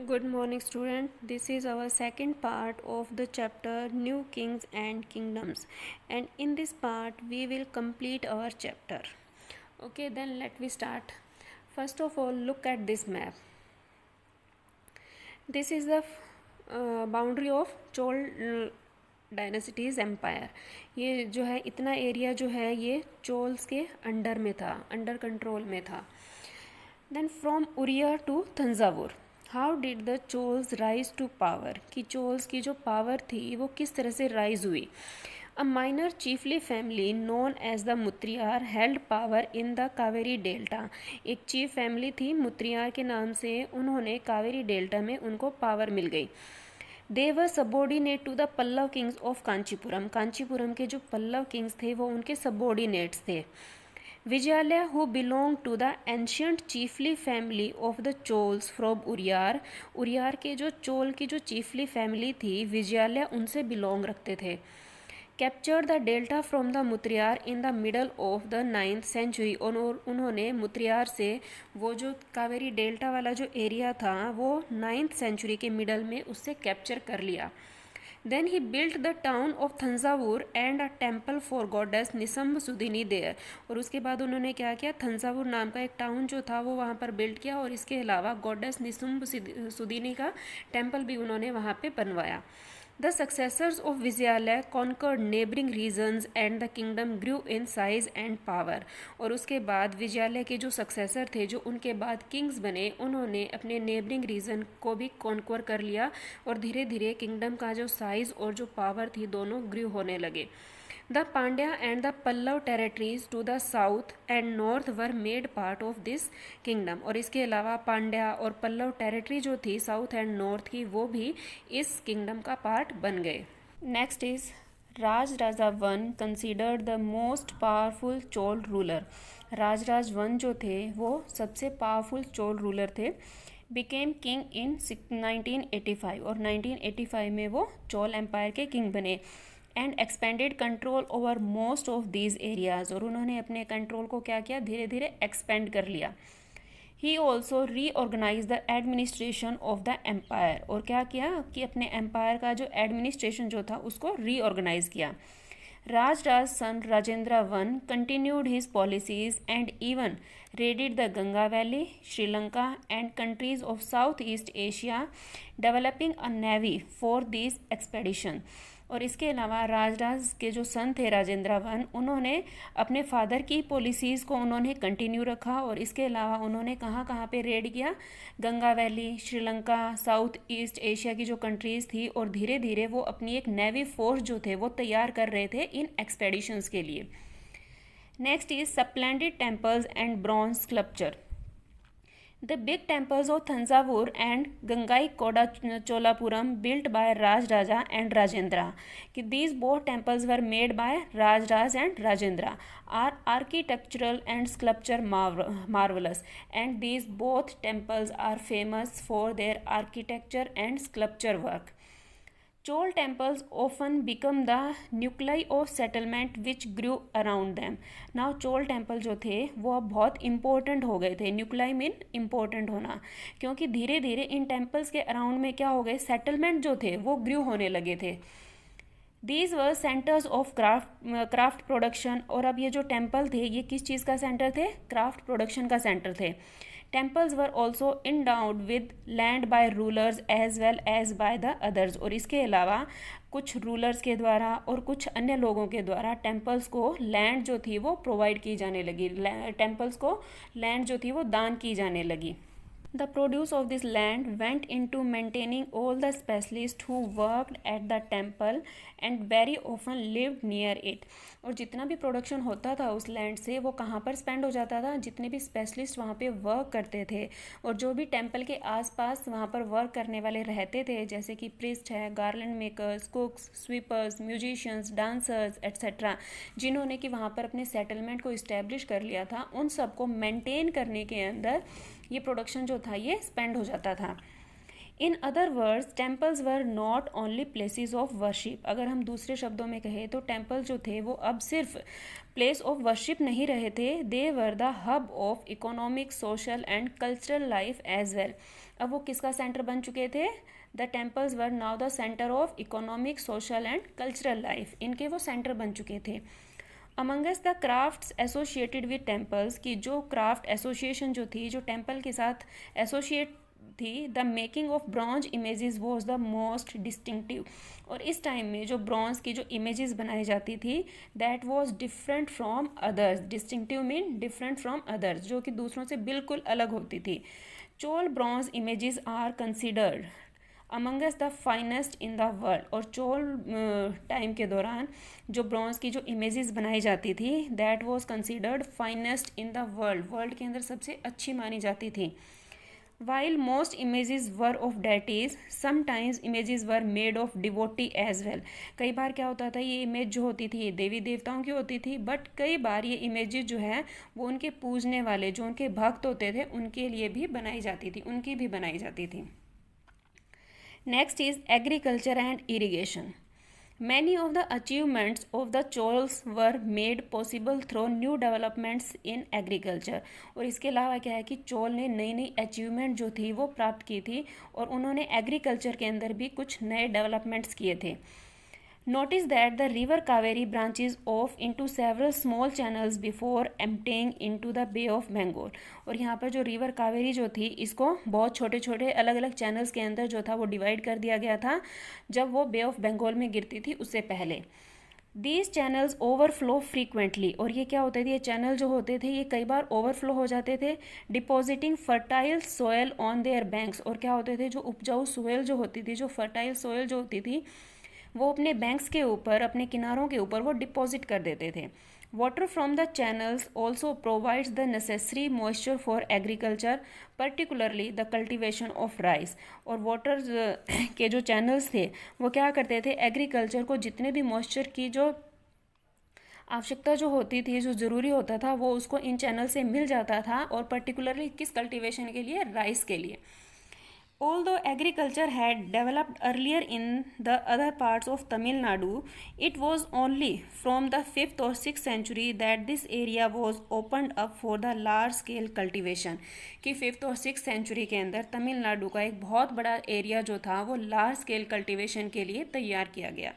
Good morning, student. This is our second part of the chapter New Kings and Kingdoms, and in this part we will complete our chapter. Okay, then let me start. First of all, look at this map. This is the boundary of Chol dynasties empire. ये जो है इतना area जो है ये चोल्स के under में था, अंडर कंट्रोल में था. Then from Uraiyur to Thanjavur, how did the Cholas rise to power, कि चोल्स की जो पावर थी वो किस तरह से राइज हुई. A minor chiefly family known as the Muttaraiyar held power in the Kaveri delta. एक चीफ फैमिली थी मुत्रियार के नाम से, उन्होंने कावेरी डेल्टा में उनको पावर मिल गई. They were subordinate to the Pallava kings of Kanchipuram. Kanchipuram के जो पल्लव किंग्स थे वो उनके सबॉर्डिनेट्स थे. Vijayalaya who belong to the ancient chiefly family of the Cholas from Uraiyur. Uraiyur के जो चोल की जो चीफली फैमिली थी विजयालय उनसे बिलोंग रखते थे. Capture the delta from the Muttaraiyar in the middle of the 9th century. और उन्होंने मुत्रियार से वो जो कावेरी डेल्टा वाला जो एरिया था वो 9th सेंचुरी के मिडल में उससे कैप्चर कर लिया. Then he built the town of Thanjavur and a temple for goddess Nisumbhasudini there. और उसके बाद उन्होंने क्या किया, थंजावुर नाम का एक टाउन जो था वो वहाँ पर बिल्ट किया और इसके अलावा गॉडेस निसुम्ब सुदिनी का टेम्पल भी उन्होंने वहाँ पे बनवाया. The successors of Vijayalaya conquered neighboring regions and the kingdom grew in size and power. और उसके बाद विजयालय के जो सक्सेसर थे, जो उनके बाद किंग्स बने, उन्होंने अपने नेबरिंग रीजन को भी कॉन्क्वर कर लिया और धीरे धीरे किंगडम का जो साइज और जो पावर थी दोनों ग्रू होने लगे. The Pandya and the Pallava territories to the south and north were made part of this kingdom. और इसके अलावा पांड्या और पल्लव टेरेटरी जो थी साउथ एंड नॉर्थ की वो भी इस किंगडम का पार्ट बन गए. Next is Rajaraja one considered the most powerful Chola ruler. Rajaraja one जो थे वो सबसे पावरफुल चोल रूलर थे. बिकेम किंग इन 1985 और 1985 में वो चोल एम्पायर के किंग बने. And expanded control over most of these areas. और उन्होंने अपने कंट्रोल को क्या किया, धीरे धीरे एक्सपेंड कर लिया. He also reorganise the administration of the empire. और क्या किया कि अपने एम्पायर का जो एडमिनिस्ट्रेशन जो था उसको रीऑर्गेनाइज किया. Rajaraja son Rajendra one continued his policies and even raided the Ganga valley, Sri Lanka and countries of south east Asia, developing a navy for this expedition. और इसके अलावा राजराज के जो सन थे राजेंद्र वन, उन्होंने अपने फादर की पॉलिसीज़ को उन्होंने कंटिन्यू रखा और इसके अलावा उन्होंने कहाँ कहाँ पे रेड किया, Ganga valley, Sri Lanka, south east Asia की जो कंट्रीज़ थी. और धीरे धीरे वो अपनी एक नेवी फोर्स जो थे वो तैयार कर रहे थे इन एक्सपेडिशंस के लिए. Next is splendid temples and bronze sculpture. The big temples of Thanjavur and Gangaikoda Cholapuram built by Rajraja and Rajendra. These both temples were made by Rajraj and Rajendra. Are architectural and sculpture marvelous, and these both temples are famous for their architecture and sculpture work. Chol temples often become the nuclei of settlement which grew around them. Now Chola temple जो थे वो अब बहुत important हो गए थे. Nuclei mean important होना, क्योंकि धीरे धीरे इन टेम्पल्स के अराउंड में क्या हो गए, सेटलमेंट जो थे वो ग्रू होने लगे थे. These were centres of craft production. और अब ये जो टेम्पल थे ये किस चीज़ का सेंटर थे, क्राफ्ट प्रोडक्शन का सेंटर थे. Temples were also endowed with land by rulers as well as by the others. और इसके अलावा कुछ रूलर्स के द्वारा और कुछ अन्य लोगों के द्वारा टेम्पल्स को लैंड जो थी वो प्रोवाइड की जाने लगी. टेम्पल्स को लैंड जो थी वो दान की जाने लगी. The produce of this land went into maintaining all the specialists who worked at the temple and very often lived near it. और जितना भी प्रोडक्शन होता था उस लैंड से वो कहाँ पर स्पेंड हो जाता था, जितने भी स्पेशलिस्ट वहाँ पे वर्क करते थे और जो भी टेम्पल के आसपास वहाँ पर वर्क करने वाले रहते थे, जैसे कि प्रिस्ट है, garland makers, कुक्स, sweepers, musicians, dancers etcetera, जिन्होंने कि वहाँ पर अपने सेटलमेंट को इस्टेब्लिश कर लिया था, उन सबको मेंटेन करने के अंदर ये प्रोडक्शन जो था ये स्पेंड हो जाता था. In other words temples were not only places of worship. अगर हम दूसरे शब्दों में कहें तो टेम्पल जो थे वो अब सिर्फ प्लेस ऑफ वर्शिप नहीं रहे थे, they were the hub of economic, social and cultural life as well. अब वो किसका सेंटर बन चुके थे? The temples were now the centre of economic, social and cultural life. इनके वो सेंटर बन चुके थे। Amongst the crafts associated with temples, की जो क्राफ्ट एसोसिएशन जो थी, जो टेम्पल के साथ एसोसिएट थी, the making of bronze images was the most distinctive. और इस टाइम में जो ब्रॉन्ज की जो इमेजेस बनाई जाती थी, that was different from others. Distinctive mean different from others, जो कि दूसरों से बिल्कुल अलग होती थी। Chola bronze images are considered amongst the finest in the world. और चोल टाइम के दौरान जो ब्रॉन्ज की जो इमेजेस बनाई जाती थी, that was considered finest in the world, world के अंदर सबसे अच्छी मानी जाती थी। While most images were of deities, sometimes images were made of devotee as well. कई बार क्या होता था, ये इमेज जो होती थी ये देवी देवताओं की होती थी, बट कई बार ये इमेजेस जो है वो उनके पूजने वाले, जो उनके भक्त होते थे, उनके लिए भी बनाई जाती थी, उनकी भी बनाई जाती थी। Next is agriculture and irrigation. Many of the achievements of the Chols were made possible through new developments in agriculture. और इसके अलावा क्या है कि चोल ने नई नई अचीवमेंट जो थी वो प्राप्त की थी, और उन्होंने एग्रीकल्चर के अंदर भी कुछ नए डेवलपमेंट्स किए थे। Notice that the river Kaveri branches off into several small channels before emptying into the Bay of Bengal. और यहाँ पर जो रिवर कावेरी जो थी, इसको बहुत छोटे छोटे अलग अलग चैनल्स के अंदर जो था वो डिवाइड कर दिया गया था, जब वो बे ऑफ बंगाल में गिरती थी उससे पहले। These channels overflow frequently. और ये क्या होते थे, ये चैनल जो होते थे ये कई बार ओवरफ्लो हो जाते थे, depositing fertile soil on their banks. और क्या होते थे, जो उपजाऊ सोयल जो होती थी, जो फर्टाइल सोयल जो होती थी, वो अपने बैंक्स के ऊपर, अपने किनारों के ऊपर वो डिपॉजिट कर देते थे। Water from the channels also provides the necessary moisture for agriculture, particularly the cultivation of rice. और वाटर के जो चैनल्स थे वो क्या करते थे, एग्रीकल्चर को जितने भी मॉइस्चर की जो आवश्यकता जो होती थी, जो ज़रूरी होता था, वो उसको इन चैनल से मिल जाता था, और पर्टिकुलरली किस कल्टिवेशन के लिए, राइस के लिए। Although agriculture had developed earlier in the other parts of Tamil Nadu, it was only from the 5th or 6th century that this area was opened up for the large scale cultivation. कि 5th और 6th century के अंदर तमिलनाडु का एक बहुत बड़ा area जो था वो लार्ज स्केल कल्टिवेशन के लिए तैयार किया गया।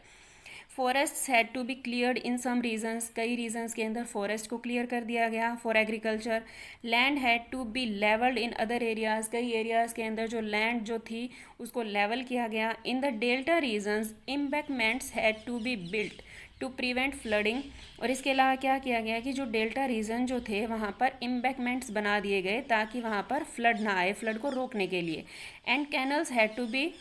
Forests had to be cleared in some regions, कई रीजन्स के अंदर फॉरेस्ट को क्लियर कर दिया गया for agriculture. Land had to be levelled in other areas, कई एरियाज़ के अंदर जो लैंड जो थी उसको लेवल किया गया। In the delta regions embankments had to be built to prevent flooding. और इसके अलावा क्या किया गया कि जो डेल्टा रीजन जो थे वहाँ पर एम्बैंकमेंट्स बना दिए गए ताकि वहाँ पर फ्लड ना आए, फ्लड को रोकने के लिए। And canals had to be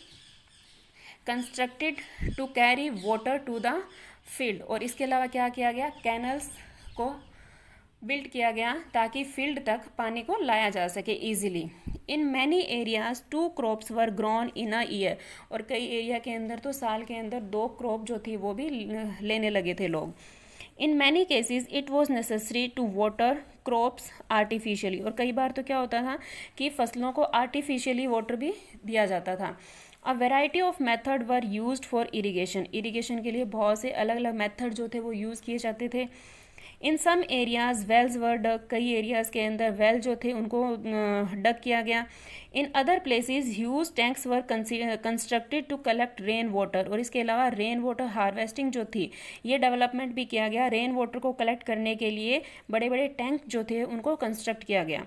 constructed to carry water to the field. और इसके अलावा क्या किया गया, कैनल्स को बिल्ड किया गया ताकि फील्ड तक पानी को लाया जा सके easily. In many areas 2 crops were grown in a year. और कई एरिया के अंदर तो साल के अंदर 2 क्रॉप जो थी वो भी लेने लगे थे लोग। In many cases it was necessary to water crops artificially. और कई बार तो क्या होता था कि फसलों को आर्टिफिशियली वाटर भी दिया जाता था। A variety of method were used for irrigation. Irrigation के लिए बहुत से अलग अलग मेथड जो थे वो यूज़ किए जाते थे। इन सम एरियाज वेल्स वर डग, कई एरियाज़ के अंदर वेल जो थे उनको डग किया गया। In other places huge tanks were constructed to collect rain water. और इसके अलावा रेन वाटर हार्वेस्टिंग जो थी ये डेवलपमेंट भी किया गया। रेन वाटर को कलेक्ट करने के लिए बड़े बड़े टैंक जो थे उनको कंस्ट्रक्ट किया गया।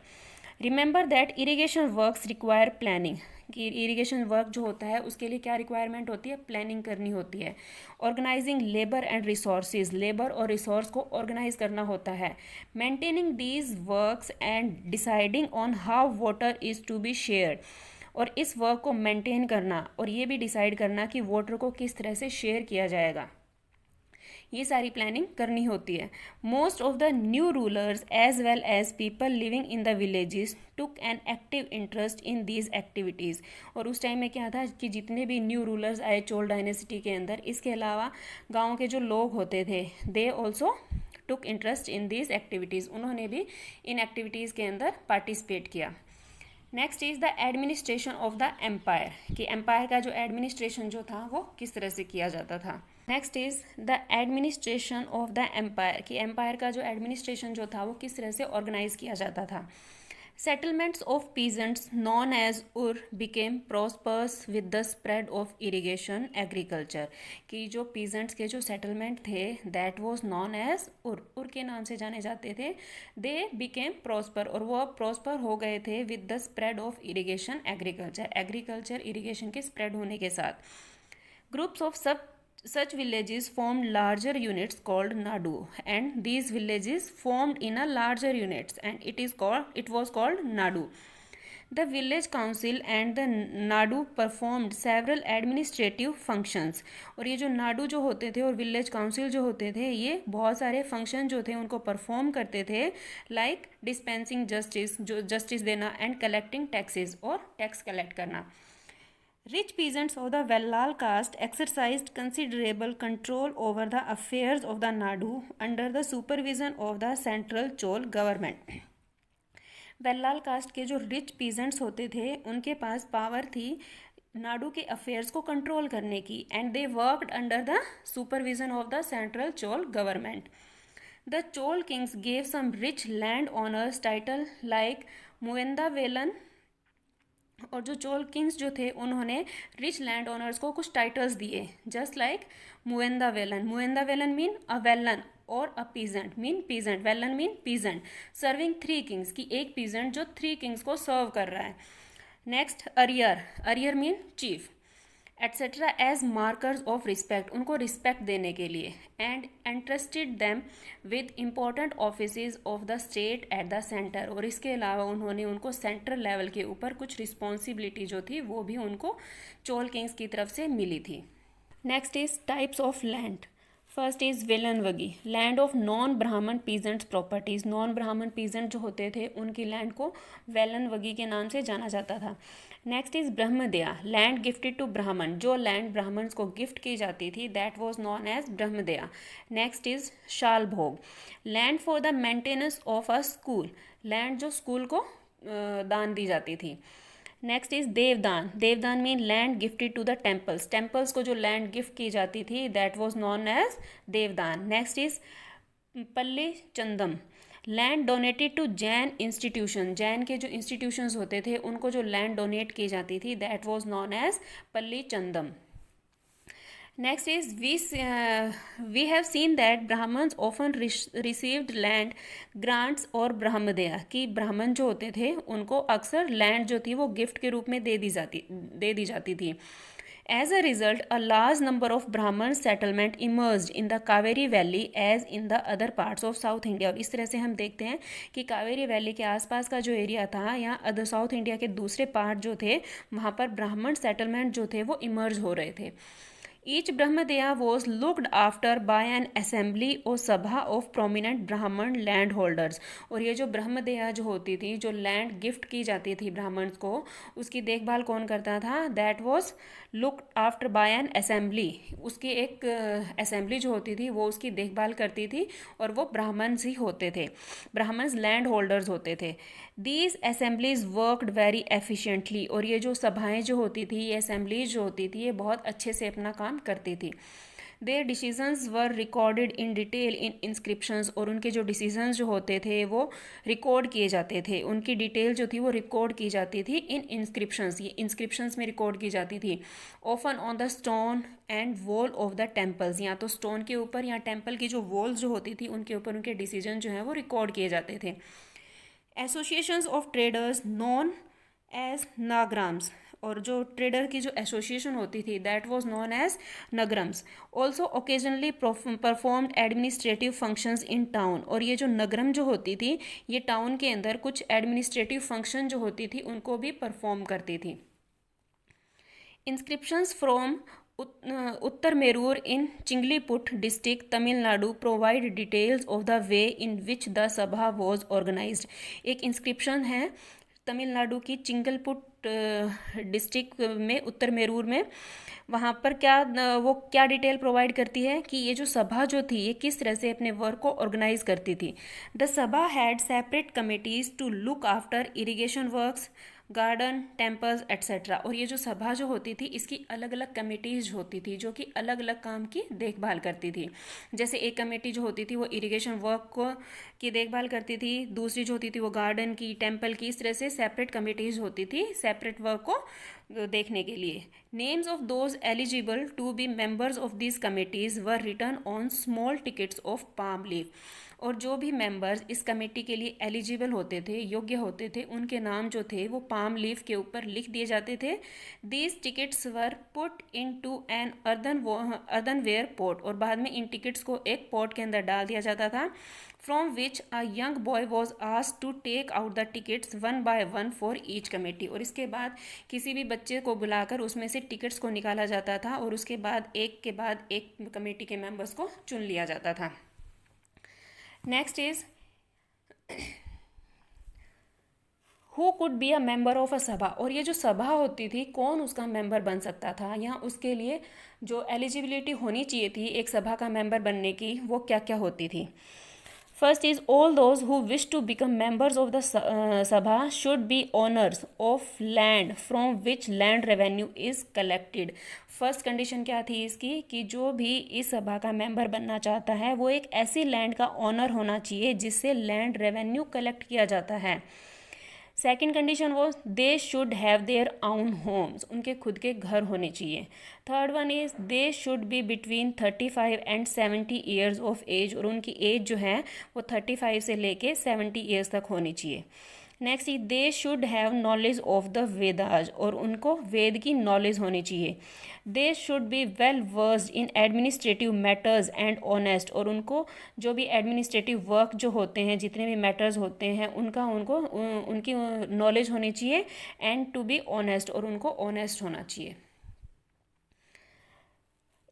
Remember that irrigation works require planning, कि इरीगेशन वर्क जो होता है उसके लिए क्या रिक्वायरमेंट होती है, प्लानिंग करनी होती है। Organising labour and resources, labour और रिसोर्स को ऑर्गेनाइज करना होता है। Maintaining these works and deciding on how water is to be shared. और इस वर्क को मेंटेन करना और ये भी डिसाइड करना कि वाटर को किस तरह से शेयर किया जाएगा, ये सारी प्लानिंग करनी होती है। Most of the new rulers as well as people living in the villages took an active interest in these activities. और उस टाइम में क्या था कि जितने भी न्यू रूलर्स आए चोल डायनेसिटी के अंदर, इसके अलावा गाँव के जो लोग होते थे they also took interest in these activities, उन्होंने भी इन एक्टिविटीज़ के अंदर पार्टिसिपेट किया। Next is the administration of the empire, कि एम्पायर का जो एडमिनिस्ट्रेशन जो था वो किस तरह से किया जाता था। Next is the administration of the empire, कि एम्पायर का जो एडमिनिस्ट्रेशन जो था वो किस तरह से ऑर्गेनाइज किया जाता था। Settlements of peasants known as Ur became prosperous with the spread of irrigation agriculture, कि जो peasants के जो settlement थे that was known as उर के नाम से जाने जाते थे, they became prosper, और वो prosper हो गए थे with the spread of irrigation agriculture irrigation के spread होने के साथ। Groups of such villages formed larger units called nadu, and these villages formed in a larger units and it was called nadu. The village council and the nadu performed several administrative functions, और ये जो नाडू जो होते थे और village council जो होते थे ये बहुत सारे फंक्शन जो थे उनको परफॉर्म करते थे, लाइक डिस्पेंसिंग जस्टिस, जो जस्टिस देना, एंड कलेक्टिंग टैक्सेस, और टैक्स कलेक्ट करना। Rich peasants of the Vellal caste exercised considerable control over the affairs of the Nadu under the supervision of the central Chol government. Vellala caste के जो rich peasants होते थे उनके पास power थी नाडू के affairs को कंट्रोल करने की, and they worked under the supervision of the central Chola government. The Chola kings gave some rich land owners title like Muvendavelan, और जो चोल किंग्स जो थे उन्होंने रिच लैंड ओनर्स को कुछ टाइटल्स दिए, just like Muvendavelan mean a velan और a peasant mean peasant, velan mean peasant, serving 3 kings, की एक पीजेंट जो 3 किंग्स को सर्व कर रहा है। Next Araiyar mean chief, et cetera as markers of respect, उनको रिस्पेक्ट देने के लिए, and entrusted them with important offices of the state at the centre, और इसके अलावा उन्होंने उनको सेंट्रल लेवल के ऊपर कुछ रिस्पॉन्सिबिलिटी जो थी वो भी उनको चोल किंग्स की तरफ से मिली थी। Next is types of land. First is vellanvagai, land of non Brahmana peasants properties, non Brahmana peasant जो होते थे उनकी लैंड को वेलनवगी के नाम से जाना जाता था। Next is brahmadeya, land gifted to Brahmana, जो लैंड ब्राह्मण्स को गिफ्ट की जाती थी that was known as brahmadeya. Next is shalabhoga, land for the maintenance of a school, land जो स्कूल को दान दी जाती थी। Next is devadana mean land gifted to the temples को जो लैंड गिफ्ट की जाती थी that was known as devadana. Next is pallichchhandam, land donated to Jain institution, Jain के जो इंस्टीट्यूशंस होते थे उनको जो लैंड डोनेट की जाती थी that was known as pallichchhandam. Next is we have seen that Brahmanas often received land grants और ब्रह्मदया, कि ब्राह्मण जो होते थे उनको अक्सर लैंड जो थी वो गिफ्ट के रूप में दे दी जाती थी। As a result, a large number of Brahman settlement emerged in the Kaveri Valley as in the other parts of South India, और इस तरह से हम देखते हैं कि कावेरी वैली के आसपास का जो एरिया था या अदर साउथ इंडिया के दूसरे पार्ट जो थे वहाँ पर ब्राह्मण सेटलमेंट जो थे वो इमर्ज हो रहे थे। Each Brahmadeya was looked after by an assembly or sabha of prominent Brahman landholders, और ये जो ब्रह्मदेया जो होती थी, जो लैंड गिफ्ट की जाती थी ब्राह्मण्स को, उसकी देखभाल कौन करता था? That was looked after bye N assembly, उसकी एक असेंबली जो होती थी वो उसकी देखभाल करती थी, और वो ब्राह्मण्स ही होते थे, ब्राह्मण्स लैंड होल्डर्स होते थे। These assemblies worked very efficiently, और ये जो सभाएं जो होती थी, ये असेंबलीज जो होती थी, ये बहुत अच्छे से अपना काम करती थी। Their decisions were recorded in detail in inscriptions, और उनके जो डिसीजंस जो होते थे वो रिकॉर्ड किए जाते थे, उनकी डिटेल जो थी वो रिकॉर्ड की जाती थी इन इंस्क्रिप्शंस, ये इंस्क्रिप्शंस में रिकॉर्ड की जाती थी। Often on the stone and wall of the temples, या तो स्टोन के ऊपर या टेम्पल की जो वॉल्स जो होती थी उनके ऊपर उनके डिसीजन जो है वो रिकॉर्ड किए जाते थे। Associations of traders known as nagarams, और जो ट्रेडर की जो एसोसिएशन होती थी that was known as nagarams, also occasionally performed administrative functions in town, और ये जो नगरम जो होती थी ये टाउन के अंदर कुछ एडमिनिस्ट्रेटिव फंक्शन जो होती थी उनको भी परफॉर्म करती थी। Inscriptions from Uttaramerur in Chingleput district Tamil Nadu provide details of the way in which the sabha was organised. एक इंस्क्रिप्शन है तमिलनाडु की चिंगलपुट डिस्ट्रिक्ट में, उत्तर मेरूर में, वहाँ पर क्या डिटेल प्रोवाइड करती है कि ये जो सभा जो थी ये किस तरह से अपने वर्क को ऑर्गेनाइज करती थी। The sabha had separate committees to look after irrigation works, garden, temples et cetera. और ये जो सभा जो होती थी इसकी अलग अलग कमेटीज होती थी जो कि अलग अलग काम की देखभाल करती थी। जैसे एक कमेटी जो होती थी वो इरिगेशन वर्क को की देखभाल करती थी, दूसरी जो होती थी वो गार्डन की, टेम्पल की, इस तरह से सेपरेट कमेटीज होती थी सेपरेट वर्क को देखने के लिए। Names of those eligible to be members of this committees were written on small tickets of palm leaf. और जो भी मेंबर्स इस कमेटी के लिए एलिजिबल होते थे, योग्य होते थे, उनके नाम जो थे वो पाम लीफ के ऊपर लिख दिए जाते थे। These tickets were put into an earthenware pot. और बाद में इन टिकट्स को एक पॉट के अंदर डाल दिया जाता था। From which a young boy was asked to take out the tickets one by one for each committee. और इसके बाद किसी भी बच्चे को बुलाकर उसमें से टिकट्स को निकाला जाता था और उसके बाद एक के बाद एक कमेटी के मेंबर्स को चुन लिया जाता था। Next is who could be a member of a सभा। और ये जो सभा होती थी कौन उसका मेंबर बन सकता था, या उसके लिए जो एलिजिबिलिटी होनी चाहिए थी एक सभा का मेंबर बनने की वो क्या क्या होती थी। First is all those who wish to become members of the sabha should be owners of land from which land revenue is collected. First condition क्या थी इसकी कि जो भी इस सभा का मेंबर बनना चाहता है वो एक ऐसी लैंड का ओनर होना चाहिए जिससे लैंड रेवेन्यू कलेक्ट किया जाता है। सेकेंड कंडीशन वो they should have their own homes, उनके खुद के घर होने चाहिए। Third one is they should be between 35 and 70 years of age. और उनकी एज जो है वो 35 से लेके 70 ईयर्स तक होनी चाहिए। Next is they should have knowledge of the Vedas. और उनको वेद की नॉलेज होनी चाहिए। दे should be well versed in administrative matters and honest. और उनको जो भी एडमिनिस्ट्रेटिव वर्क जो होते हैं, जितने भी मैटर्स होते हैं उनकी नॉलेज होनी चाहिए। एंड टू बी ऑनेस्ट, और उनको ऑनेस्ट होना चाहिए।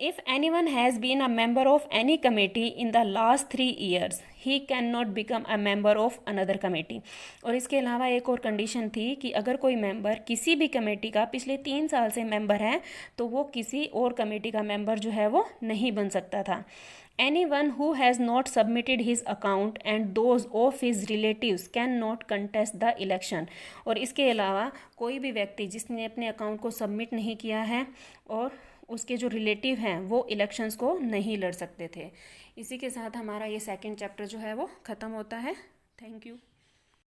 If anyone has been a member of any committee in the last 3 years, he cannot become a member of another committee. और इसके अलावा एक और कंडीशन थी कि अगर कोई मेंबर किसी भी कमेटी का पिछले 3 साल से मेंबर है तो वो किसी और कमेटी का मेंबर जो है वो नहीं बन सकता था। Anyone who has not submitted his account and those of his relatives cannot contest the election. और इसके अलावा कोई भी व्यक्ति जिसने अपने अकाउंट को सबमिट नहीं किया है और उसके जो रिलेटिव हैं वो इलेक्शंस को नहीं लड़ सकते थे। इसी के साथ हमारा ये सेकंड चैप्टर जो है वो ख़त्म होता है। Thank you.